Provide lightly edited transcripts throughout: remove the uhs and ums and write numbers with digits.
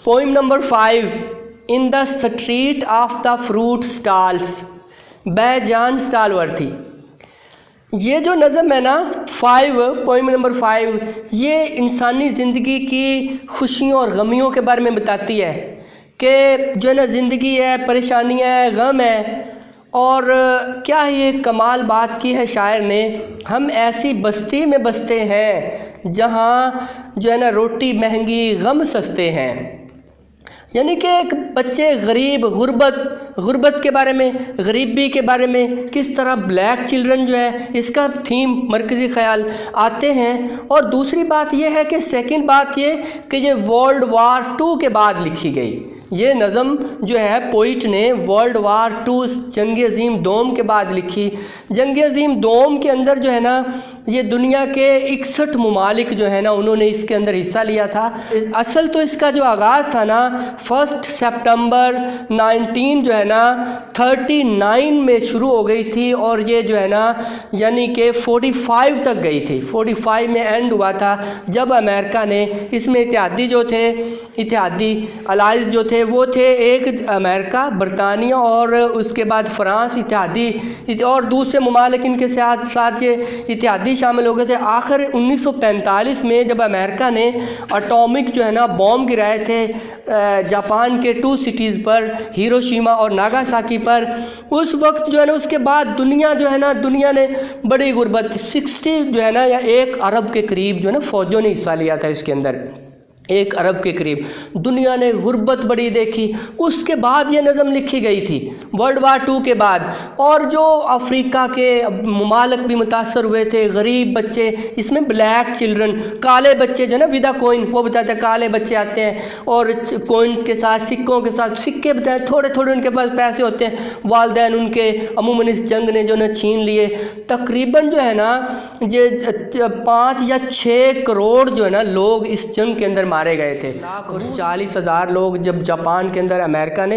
Poem number 5, in the street of the fruit stalls by John Stallworthy. ये जो नज़म है ना 5, पोइम नंबर 5, ये इंसानी ज़िंदगी की खुशियों और गमियों के बारे में बताती है कि जो है ना ज़िंदगी है, परेशानियाँ है, गम है। और क्या ये कमाल बात की है शायर ने, हम ऐसी बस्ती में बसते हैं जहाँ जो है ना रोटी महंगी गम सस्ते हैं। यानी कि एक बच्चे गरीब, गुर्बत के बारे में, गरीबी के बारे में, किस तरह ब्लैक चिल्ड्रन जो है इसका थीम मरकज़ी ख़याल आते हैं। और दूसरी बात यह है कि सेकंड बात ये कि ये वर्ल्ड वार 2 के बाद लिखी गई। ये नज़म जो है पोइट ने वर्ल्ड वार 2 जंग अज़ीम दोम के बाद लिखी। जंग अज़ीम दोम के अंदर जो है ना ये दुनिया के 61 ममालिक जो है ना उन्होंने इसके अंदर हिस्सा लिया था। असल तो इसका जो आगाज़ था ना 1 सितंबर 19 जो है ना 39 में शुरू हो गई थी और ये जो है ना यानी कि 45 तक गई थी। 45 में एंड हुआ था जब अमेरिका ने इसमें इत्तेहादी जो थे, इत्तेहादी अलाइज जो थे वो थे एक अमेरिका, बरतानिया और उसके बाद फ्रांस इत्तेहादी और दूसरे ममालिक इनके साथ साथ ये इत्तेहादी शामिल हो गए थे। आखिर 1945 में जब अमेरिका ने एटॉमिक जो है ना बॉम्ब गिराए थे जापान के 2 सिटीज़ पर, हिरोशिमा और नागासाकी पर, उस वक्त जो है ना उसके बाद दुनिया जो है ना दुनिया ने बड़ी गुर्बत 60 जो है ना या 1 अरब के करीब जो है ना फ़ौजों ने हिस्सा लिया था इसके अंदर, 1 अरब के करीब दुनिया ने गुर्बत बड़ी देखी। उसके बाद ये नज़म लिखी गई थी वर्ल्ड वार 2 के बाद। और जो अफ्रीका के ममालिक भी मुतासर हुए थे, गरीब बच्चे, इसमें ब्लैक चिल्ड्रन, काले बच्चे जो है ना विदा कोइन, वो बताते हैं काले बच्चे आते हैं और कोइंस के साथ, सिक्कों के साथ, सिक्के बताए थोड़े थोड़े उनके पास पैसे होते हैं, वालदैन उनके अमूमन इस जंग ने जो ना छीन लिए। तकरीबन जो है ना ये 5 या 6 करोड़ जो है ना लोग इस जंग के अंदर मारे गए थे और 40,000 लोग जब जापान के अंदर अमेरिका ने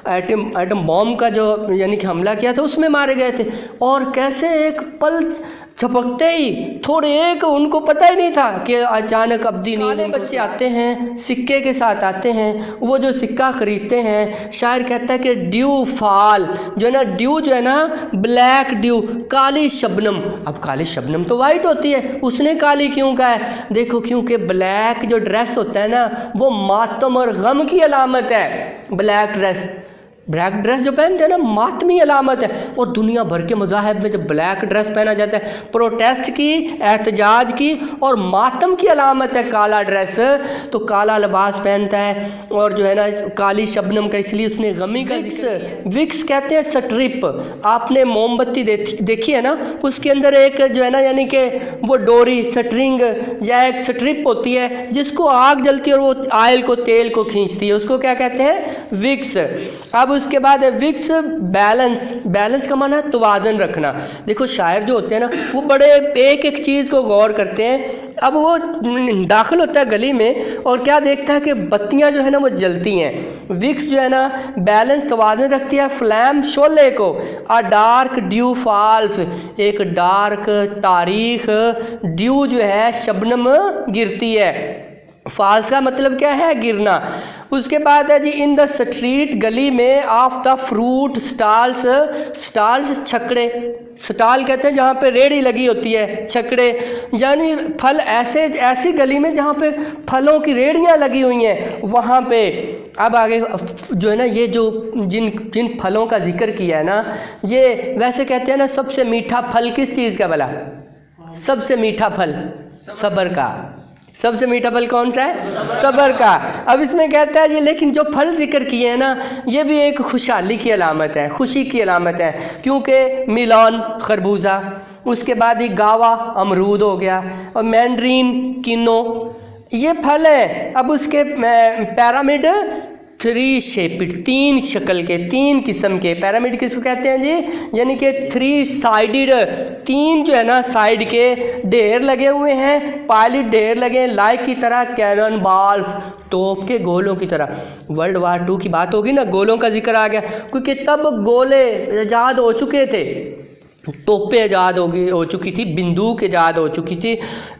एटम बॉम्ब का जो यानी कि हमला किया था उसमें मारे गए थे। और कैसे एक पल झपकते ही थोड़े एक उनको पता ही नहीं था कि अचानक अब्दी नीले बच्चे आते हैं, सिक्के के साथ आते हैं, वो जो सिक्का ख़रीदते हैं, शायर कहता है कि ड्यू फॉल जो है ना, ड्यू जो है ना ब्लैक ड्यू, काली शबनम। अब काली शबनम तो वाइट होती है, उसने काली क्यों कहा है? देखो क्योंकि ब्लैक जो ड्रेस होता है ना वो मातम और गम की अलामत है। ब्लैक ड्रेस जो पहनते हैं ना मातमी अलामत है। और दुनिया भर के मज़ाहिब में जब ब्लैक ड्रेस पहना जाता है प्रोटेस्ट की, एहतजाज की और मातम की अलामत है काला ड्रेस, तो काला लिबास पहनता है और जो है ना काली शबनम का, इसलिए उसने गमी का विक्स कहते हैं स्ट्रिप। आपने मोमबत्ती देखी है ना, उसके अंदर एक जो है ना यानी कि वो डोरी स्ट्रिंग या एक स्ट्रिप होती है जिसको आग जलती है और वो आयल को, तेल को खींचती है, उसको क्या कहते हैं? विक्स। अब उसके बाद है विक्स बैलेंस का माना है तवाज़ुन रखना। देखो शायर जो होते हैं ना वो बड़े एक एक चीज़ को गौर करते हैं। अब वो दाखिल होता है गली में और क्या देखता है कि बत्तियां जो है ना वो जलती हैं। विक्स जो है ना बैलेंस तवाज़ुन रखती है। फ्लैम शोले को, अ डार्क ड्यू फॉल्स, एक डार्क तारीख ड्यू जो है शबनम गिरती है। फॉल्स का मतलब क्या है? गिरना। उसके बाद है जी इन द स्ट्रीट, गली में, of the fruit stalls, stalls छकड़े, स्टॉल कहते हैं जहाँ पे रेड़ी लगी होती है, छकड़े यानी फल, ऐसी गली में जहाँ पे फलों की रेड़ियाँ लगी हुई हैं वहाँ पे। अब आगे जो है ना ये जो जिन फलों का जिक्र किया है ना, ये वैसे कहते हैं ना सबसे मीठा फल किस चीज़ का भला? सबसे मीठा फल सब्र का। सबसे मीठा फल कौन सा है? सब्र का। अब इसमें कहता है ये लेकिन जो फल जिक्र किए हैं ना ये भी एक खुशहाली की अलामत है, खुशी की अलामत है, क्योंकि मिलान खरबूजा, उसके बाद ही गावा अमरूद हो गया और मैंड्रीन किनो, ये फल है। अब उसके पैरामिड 3 शेपिड, 3 शक्ल के, 3 किस्म के पैरामिड किसको कहते हैं जी? यानी कि 3 साइडेड, 3 जो है ना साइड के ढेर लगे हुए हैं, पायलट ढेर लगे लाइक की तरह, कैनन बॉल्स, तोप के गोलों की तरह। वर्ल्ड वार 2 की बात होगी ना, गोलों का जिक्र आ गया क्योंकि तब गोले ईजाद हो चुके थे। तोपें ईजाद हो चुकी थी, बंदूक ईजाद हो चुकी थी,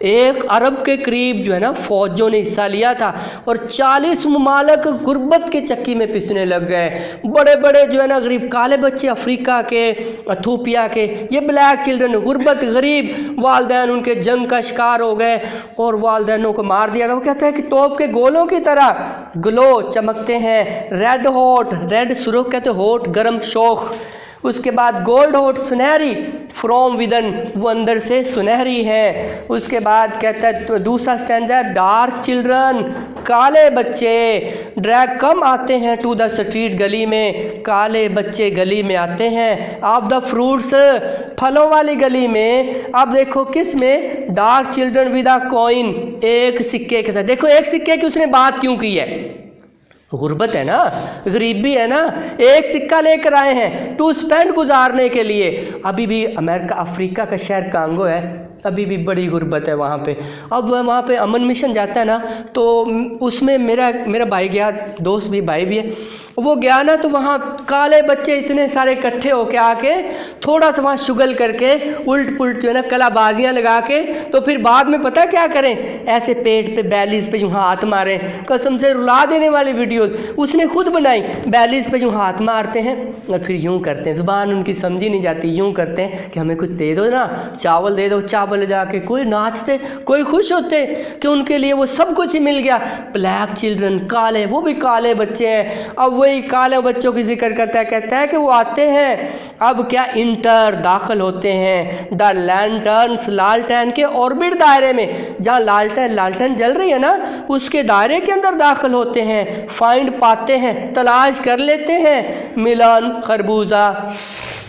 1 अरब के करीब जो है ना फ़ौजों ने हिस्सा लिया था और 40 ममालिक गुर्बत के चक्की में पिसने लग गए। बड़े बड़े जो है ना गरीब काले बच्चे अफ्रीका के, इथोपिया के, ये ब्लैक चिल्ड्रन, गुर्बत, गरीब वालदैन उनके जंग का शिकार हो गए और वालदैनों को मार दिया गया। वो कहता है कि तोप के गोलों की तरह ग्लो चमकते हैं, रेड हॉट, रेड सुर्ख कहते हॉट गर्म शोख, उसके बाद गोल्ड हॉट सुनहरी, फ्रॉम विदन वो अंदर से सुनहरी है। उसके बाद कहता है तो दूसरा स्टैंजा डार्क चिल्ड्रन काले बच्चे, ड्रैग कम आते हैं टू द स्ट्रीट गली में, काले बच्चे गली में आते हैं, ऑफ द फ्रूट्स फलों वाली गली में। अब देखो किस में, dark children with a coin, एक सिक्के के साथ। देखो एक सिक्के की उसने बात क्यों की है, गुर्बत है ना, गरीबी है ना, एक सिक्का लेकर आए हैं टू स्पेंड गुजारने के लिए। अभी भी अमेरिका अफ्रीका का शहर कांगो है, अभी भी बड़ी गुर्बत है वहाँ पे। अब वहाँ पे अमन मिशन जाता है ना, तो उसमें मेरा भाई गया, दोस्त भी भाई भी है, वो गया ना, तो वहाँ काले बच्चे इतने सारे इकट्ठे होके आके थोड़ा सा वहाँ शुगल करके उल्ट पुल्ट जो है ना कलाबाजियाँ लगा के, तो फिर बाद में पता क्या करें, ऐसे पेट पे बैलीज पे यूँ हाथ मारें, कसम से रुला देने वाली वीडियोस उसने खुद बनाई। बैलीज पे यूँ हाथ मारते हैं और फिर यूँ करते हैं, ज़ुबान उनकी समझी नहीं जाती, यूँ करते हैं कि हमें कुछ दे दो ना, चावल दे दो, चावल ले जाके कोई नाचते, कोई खुश होते कि उनके लिए वो सब कुछ ही मिल गया। ब्लैक चिल्ड्रन काले, वो भी काले बच्चे हैं। अब वही काले बच्चों की जिक्र करता है, कहता है कि वो आते हैं, अब क्या इंटर दाखिल होते हैं द लैंटर्न्स लालटेन के ऑर्बिट दायरे में, जहाँ लालटेन जल रही है ना उसके दायरे के अंदर दाखिल होते हैं, फाइंड पाते हैं, तलाश कर लेते हैं, मिलन खरबूजा,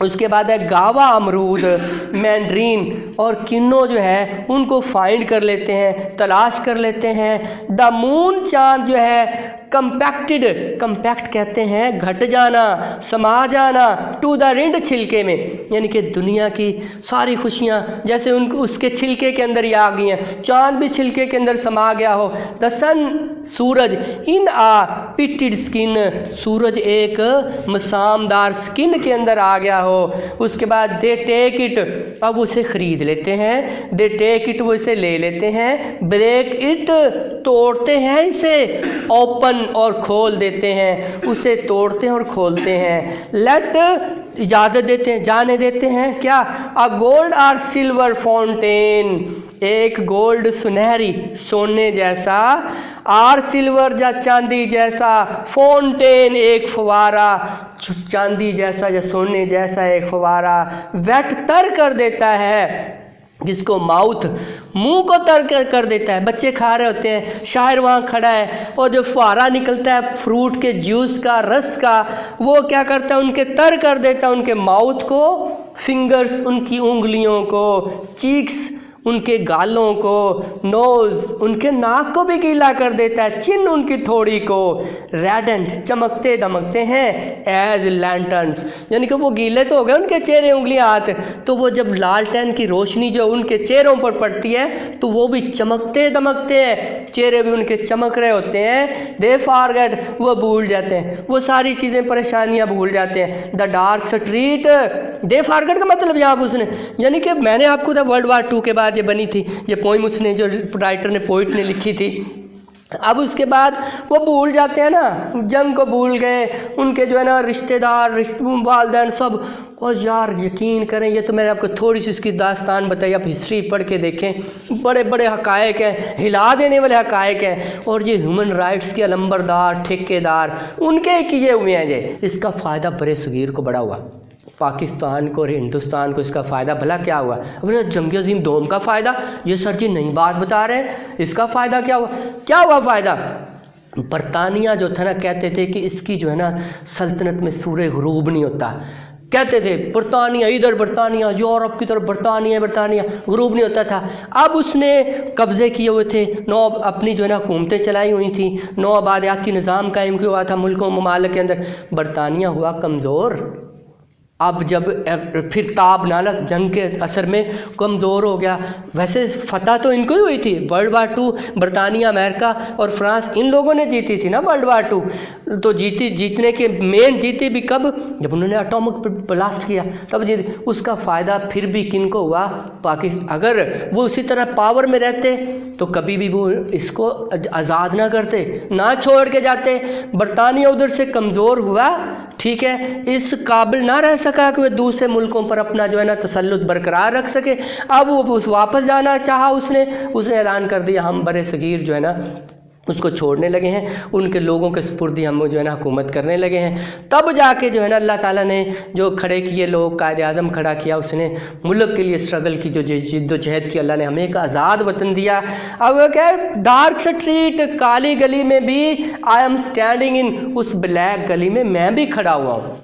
उसके बाद है गावा अमरूद, मैंड्रीन और किन्नो जो है उनको फाइंड कर लेते हैं, तलाश कर लेते हैं। द मून चांद जो है कंपैक्टेड, कंपैक्ट कहते हैं घट जाना, समा जाना, टू द रिंड छिलके में, यानी कि दुनिया की सारी खुशियाँ जैसे उनको उसके छिलके के अंदर ही आ गई हैं, चांद भी छिलके के अंदर समा गया हो। द सन सूरज इन आ पिटेड स्किन, सूरज एक मसामदार स्किन के अंदर आ गया हो। उसके बाद दे टेक इट, अब उसे ख़रीद लेते हैं, दे टेक इट वो इसे ले लेते हैं, ब्रेक इट तोड़ते हैं इसे, ओपन और खोल देते हैं, उसे तोड़ते हैं और खोलते हैं, लेट इजाज़त देते हैं, जाने देते हैं क्या, अ गोल्ड और सिल्वर फाउंटेन, एक गोल्ड सुनहरी सोने जैसा, आर सिल्वर या चांदी जैसा, फाउंटेन एक फवारा, चांदी जैसा या सोने जैसा एक फवारा, वेट तर कर देता है जिसको माउथ, मुंह को तर कर देता है। बच्चे खा रहे होते हैं, शायर वहाँ खड़ा है और जो फुहारा निकलता है फ्रूट के जूस का, रस का, वो क्या करता है उनके तर कर देता है, उनके माउथ को, फिंगर्स उनकी उंगलियों को, चीक्स उनके गालों को, नोज़ उनके नाक को भी गीला कर देता है, चिन उनकी थोड़ी को, रेडेंट चमकते दमकते हैं, एज लैंटर्न्स, यानी कि वो गीले तो हो गए उनके चेहरे उंगलियां हाथ, तो वो जब लालटेन की रोशनी जो उनके चेहरों पर पड़ती है तो वो भी चमकते दमकते हैं, चेहरे भी उनके चमक रहे होते हैं। दे फॉरगेट, वो भूल जाते हैं, वो सारी चीज़ें परेशानियाँ भूल जाते हैं। The dark street, they forget का मतलब यहाँ पर उसने, यानी कि मैंने आपको था World War II के बाद ये बनी थी, ये पोइम उसने जो राइटर ने, पोइट ने लिखी थी। अब उसके बाद वो भूल जाते हैं ना, जंग को भूल गए, उनके जो है ना रिश्तेदार, वालदैन सब। और यार यकीन करें, ये तो मैंने आपको थोड़ी सी इसकी दास्तान बताई, आप हिस्ट्री पढ़ के देखें, बड़े बड़े हकायक हैं, हिला देने वाले हकायक हैं। और ये ह्यूमन राइट्स के अलंबरदार, ठेकेदार उनके किए हुए हैं ये। इसका फ़ायदा बड़े सगीर को बड़ा हुआ, पाकिस्तान को और हिंदुस्तान को इसका फ़ायदा भला क्या हुआ? अपने जंग अज़ीम दोम का फ़ायदा, ये सर जी नई बात बता रहे हैं, इसका फ़ायदा क्या हुआ? क्या हुआ फ़ायदा? बरतानिया जो था ना, कहते थे कि इसकी जो है ना सल्तनत में सूरज गुरूब नहीं होता, कहते थे बरतानिया इधर, बरतानिया यूरोप की तरफ, बरतानिया गुरूब नहीं होता था। अब उसने कब्ज़े किए हुए थे, नौ अपनी जो है ना हुकूमतें चलाई हुई थी, नौ आबादियाती निज़ाम कायम किया हुआ था मुल्कों ममालिक के अंदर। बरतानिया हुआ कमज़ोर, अब जब फिर ताब नाला जंग के असर में कमज़ोर हो गया। वैसे फतह तो इनको ही हुई थी। वर्ल्ड वार 2 बरतानिया, अमेरिका और फ्रांस इन लोगों ने जीती थी ना वर्ल्ड वार 2। तो जीतने के मेन जीती भी कब, जब उन्होंने एटॉमिक ब्लास्ट किया तब जीती। उसका फ़ायदा फिर भी किन को हुआ, पाकिस्तान। अगर वो उसी तरह पावर में रहते तो कभी भी वो इसको आज़ाद ना करते, ना छोड़ के जाते। बरतानिया उधर से कमज़ोर हुआ, ठीक है, इस काबिल ना रह सका कि वह दूसरे मुल्कों पर अपना जो है ना तसल्लुत बरकरार रख सके। अब वो वापस जाना चाहा, उसने ऐलान कर दिया हम बरे सगीर जो है ना उसको छोड़ने लगे हैं, उनके लोगों के सुपुर्दी हम जो है ना हुकूमत करने लगे हैं। तब जाके जो है ना अल्लाह ताला ने जो खड़े किए लोग, कायद आज़म खड़ा किया, उसने मुल्क के लिए स्ट्रगल की, जो जिद्दोजहद की, अल्लाह ने हमें एक आज़ाद वतन दिया। अब वो क्या है, डार्क स्ट्रीट काली गली में भी आई एम स्टैंडिंग इन, उस ब्लैक गली में मैं भी खड़ा हुआ हूँ।